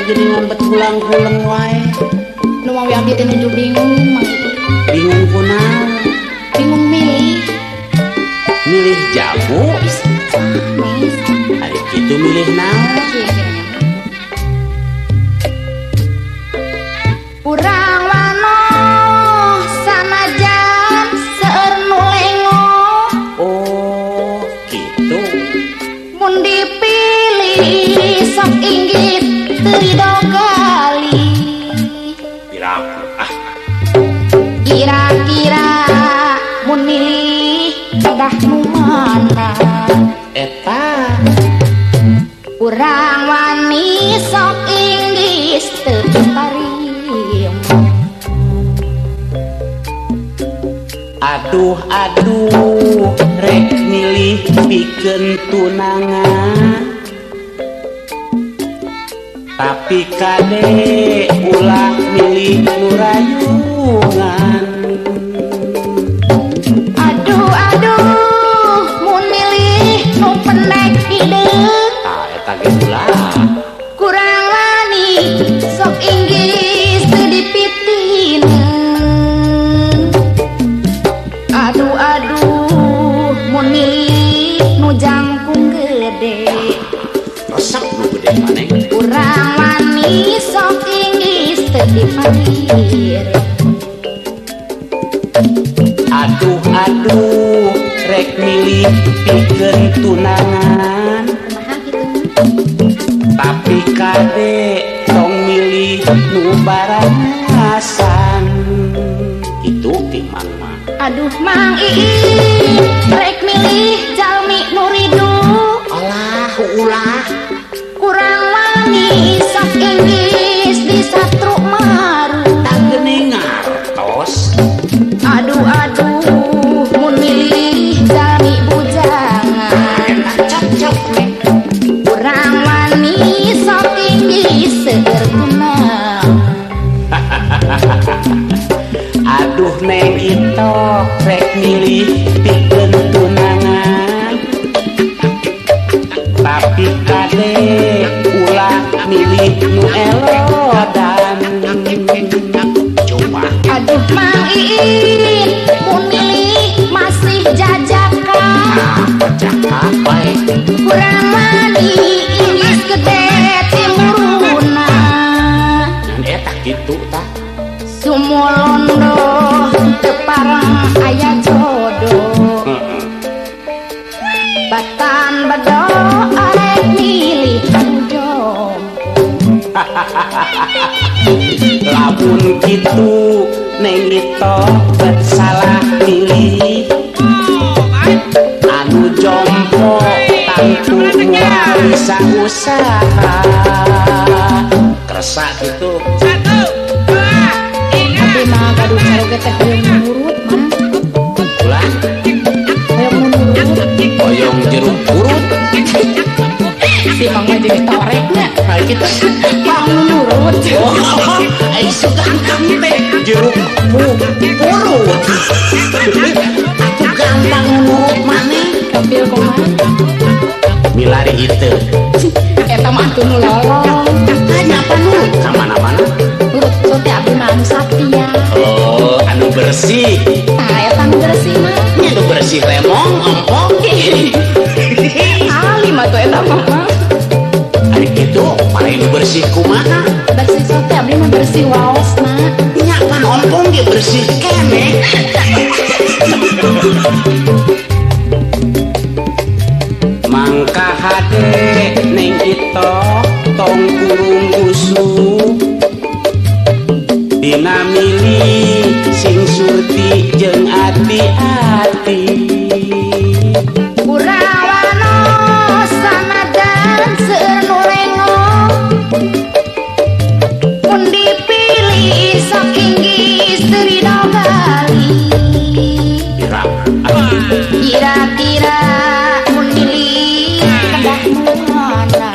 gini ngambet pulang-pulang wae. Nu mau abi teh nuju bingung mah. Bingung kunaon? Bingung milih. Milih jamu? Sanes. Ari kitu milih naon? Urang wano sanajan seueur nu lengo. Oh, kitu. Mun dipilih sok inggit teu didogali. Piraku ah. Kira-kira mun milih dah nu mana? Eta Urang wani sok inggis teu parim. aduh rek milih pikeun tunangan tapi kade ulah milih nu rayungan. Aduh mun milih nu pendek hideung Eta ge ulah kurang wani sok inggis teu dipitinin. Aduh mun milih nu jangkung gede resep nu gede maneh. kurang wani sok inggis teu dipanggil. Aduh rek milih pikeun tunangan Kumaha kitu? tapi kade tong milih nu barangasan itu timang mah. Aduh Mang Iin rek milih jalmi nu ridu Alah ulah kurang wani sok inggis di satru maru. tak geuning ngartos. Aduh mun milih jalmi bujangan Cocok nih. kurang wani sok inggis seueur tunang. Aduh neng itu rek milih pikeun tunangan tapi kade ulah milih nu elodan. Coba Aduh Mang Iin mun milih masih jajakan cakap baik kurang wani inggis gede timuruna. dan eta gitu tak Sumulondo teu pareng aya jodoh batan bedo arek milih jom. lamun gitu neng itu bet salah milih anu jompo tangtu moal bisa usaha kerasa gitu. Abi mah gaduh saroge teh hoyong nurut mah Ulah hoyong nurut boyong jeruk purut si Mang mah jadi toreknya kayak gitu. Mang nurut. Oh, ai suka angkam teh jeruk purut atuh gampang nurut maneh Kapil kumaha milari itu eta mah atuh nu lolong tanya apa nurut ka mana-mana. nurut sote abi mah anu satria. Oh, anu bersih. Tah eta nu bersih mah Nya anu bersih lemong, empok. ali mah tuh eta mah Ari kitu paling bersih kumaha? bersih sote abi mah bersih waos mah. Nya pan ompong ge bersih keneh. Mangka hade neng ito tong kurung busuk dina milih sing surti jeung ati-ati. Kurawano sanajan seueur nu lengo mun dipilih sok inggis teu didogali. Pirang Kira-kira mun milih kedah mana?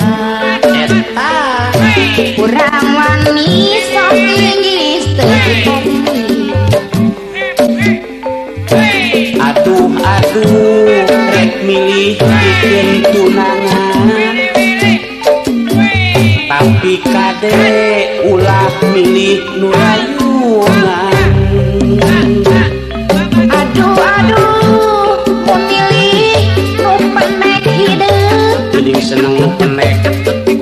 eta Kurang wani sok inggis teu dipanggil. aduh rek milih pikeun tunangan tapi kade ulah milih nu rayungan. Aduh aduh mun milih nu pendek hideung Jadi seneng nu pendek.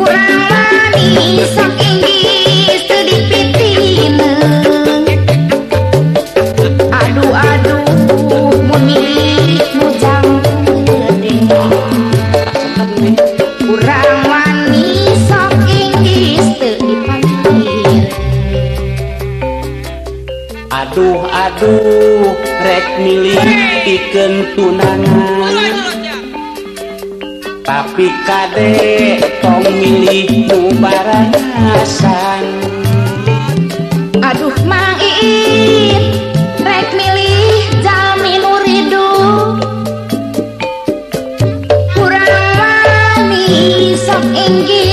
kurang manis sok inggis teu dipitieun. Aduh aduh mun milih nu jangkung gede kurang manis sok inggis teu dipantieun. Aduh aduh rek milih pikeun tunangan. Tapi kade tong milih nu barahasan. Aduh Mang Iin rek milih jalmi nu ridu kurang manis sok inggih